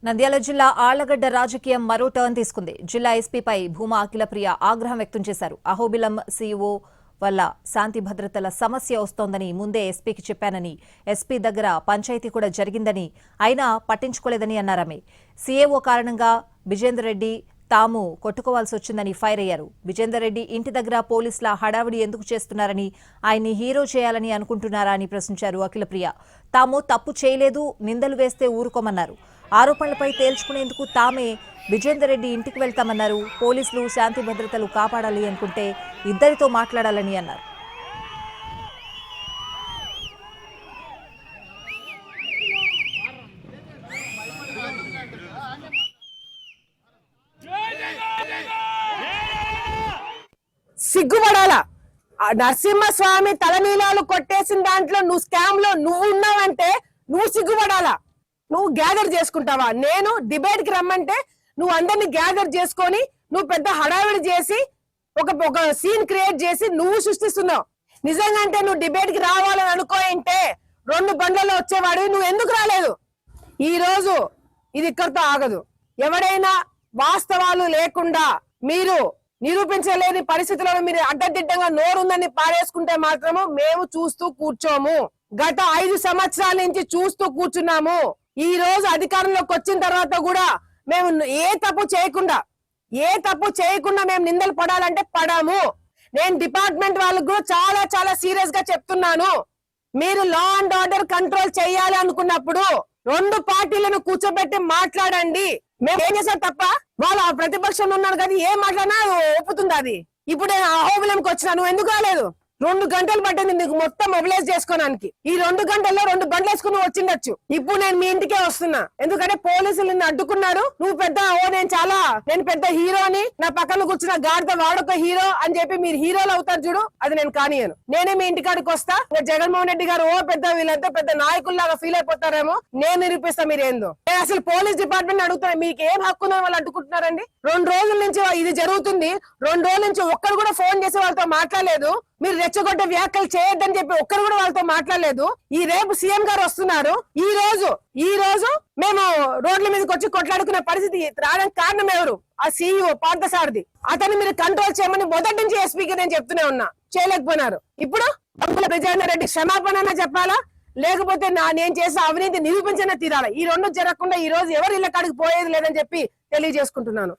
నంద్యాల జిల్లా ఆళ్లగడ్డ రాజకీయం మరో టర్న్ తీసుకుంది. జిల్లా ఎస్పీపై భూమా అఖిలప్రియ ఆగ్రహం వ్యక్తం చేశారు. అహోబిలం సీఈఓ వల్ల శాంతి భద్రతల సమస్య వస్తోందని ముందే ఎస్పీకి చెప్పానని, ఎస్పీ దగ్గర పంచాయతీ కూడా జరిగిందని అయినా పట్టించుకోలేదని అన్నారామె. సీఏఓ కారణంగా విజేందర్ రెడ్డి తాము కొట్టుకోవాల్సి వచ్చిందని ఫైర్ అయ్యారు. విజేందర్ రెడ్డి ఇంటి దగ్గర పోలీసుల హడావిడి ఎందుకు చేస్తున్నారని, ఆయన్ని హీరో చేయాలని అనుకుంటున్నారా అని ప్రశ్నించారు అఖిలప్రియ. తాము తప్పు చేయలేదు, నిందలు వేస్తే ఊరుకోమన్నారు. ఆరోపణలపై తేల్చుకునేందుకు తామే విజేందర్ రెడ్డి ఇంటికి వెళ్తామన్నారు. పోలీసులు శాంతి భద్రతలు కాపాడాలి అనుకుంటే ఇద్దరితో మాట్లాడాలని అన్నారు. సిగ్గుపడాలా? నరసింహస్వామి తలనీలాలు కొట్టేసిన దాంట్లో నువ్వు స్కామ్ లో నువ్వు ఉన్నావంటే నువ్వు సిగ్గుపడాలా? నువ్వు గ్యాదర్ చేసుకుంటావా? నేను డిబేట్ కి రమ్మంటే నువ్వు అందరినీ గ్యాదర్ చేసుకొని నువ్వు పెద్ద హడావిడి చేసి ఒక సీన్ క్రియేట్ చేసి నువ్వు సృష్టిస్తున్నావు. నిజంగా అంటే నువ్వు డిబేట్ కి రావాలని అనుకోయింటే 2 బండ్లలో వచ్చేవాడు. నువ్వు ఎందుకు రాలేదు? ఈ రోజు ఇది ఇక్కడితో ఆగదు. ఎవడైనా వాస్తవాలు లేకుండా మీరు నిరూపించలేని పరిస్థితుల్లో మీరు అడ్డదిడ్డంగా నోరుందని పారేసుకుంటే మాత్రము మేము చూస్తూ కూర్చోము. గత 5 సంవత్సరాల నుంచి చూస్తూ కూర్చున్నాము. ఈ రోజు అధికారంలోకి వచ్చిన తర్వాత కూడా మేము ఏ తప్పు చేయకుండా మేము నిందలు పడాలంటే పడాము. నేను డిపార్ట్మెంట్ వాళ్ళకు కూడా చాలా సీరియస్ గా చెప్తున్నాను. మీరు లా అండ్ ఆర్డర్ కంట్రోల్ చేయాలి అనుకున్నప్పుడు 2 పార్టీలను కూర్చోబెట్టి మాట్లాడండి. మేము ఏం చేసాం తప్ప వాళ్ళు ఆ ప్రతిపక్షంలో ఉన్నారు కదా, ఏం మాట్లాడినా ఒప్పుతుంది. అది ఇప్పుడు నేను అహోబిలంకి వచ్చినా, నువ్వు ఎందుకు రాలేదు? 2 గంటలు పట్టింది నీకు మొత్తం మొబిలైజ్ చేసుకోవడానికి. ఈ 2 గంటల్లో 2 బండ్లు వేసుకుని వచ్చిండొచ్చు. ఇప్పుడు నేను మీ ఇంటికే వస్తున్నా, ఎందుకంటే పోలీసులు నిన్ను అడ్డుకున్నారు. నువ్వు పెద్ద నేను పెద్ద హీరోని, నా పక్కన కూర్చున్న గాడిద వాడొక హీరో అని చెప్పి మీరు హీరోలు అవుతారు చూడు, అది నేను కానియను. నేనే మీ ఇంటికాడికి వస్తా. జగన్మోహన్ రెడ్డి గారు వీళ్ళంతా పెద్ద నాయకుల్లాగా ఫీల్ అయిపోతారేమో, నేను నిరూపిస్తా మీరేందో. నేను అసలు పోలీస్ డిపార్ట్మెంట్ అడుగుతున్నా, మీకు ఏం హక్కు ఉందని వాళ్ళు అడ్డుకుంటున్నారండి? 2 రోజుల నుంచి ఇది జరుగుతుంది. 2 రోజుల నుంచి ఒక్కరు కూడా ఫోన్ చేసి వాళ్ళతో మాట్లాడలేదు. మీరు రెచ్చగొట్టే వ్యాఖ్యలు చేయొద్దని చెప్పి ఒక్కరు కూడా వాళ్ళతో మాట్లాడలేదు. ఈ రేపు సీఎం గారు వస్తున్నారు. ఈ రోజు మేము రోడ్ల మీదకి వచ్చి కొట్లాడుకునే పరిస్థితి రావడానికి కారణం ఎవరు? ఆ సీఈఓ పార్థసారథి. అతన్ని మీరు కంట్రోల్ చేయమని మొదటి నుంచి ఎస్పీకి నేను చెప్తూనే ఉన్నా, చేయలేకపోయినారు. ఇప్పుడు విజయేందర్ రెడ్డి క్షమాపణ చెప్పాలా, లేకపోతే నేను చేసే అవినీతి నిరూపించనే తీరాలా? ఈ 2 జరగకుండా ఈ రోజు ఎవరు ఇళ్ళ కాడికి పోయేది లేదని చెప్పి తెలియజేసుకుంటున్నాను.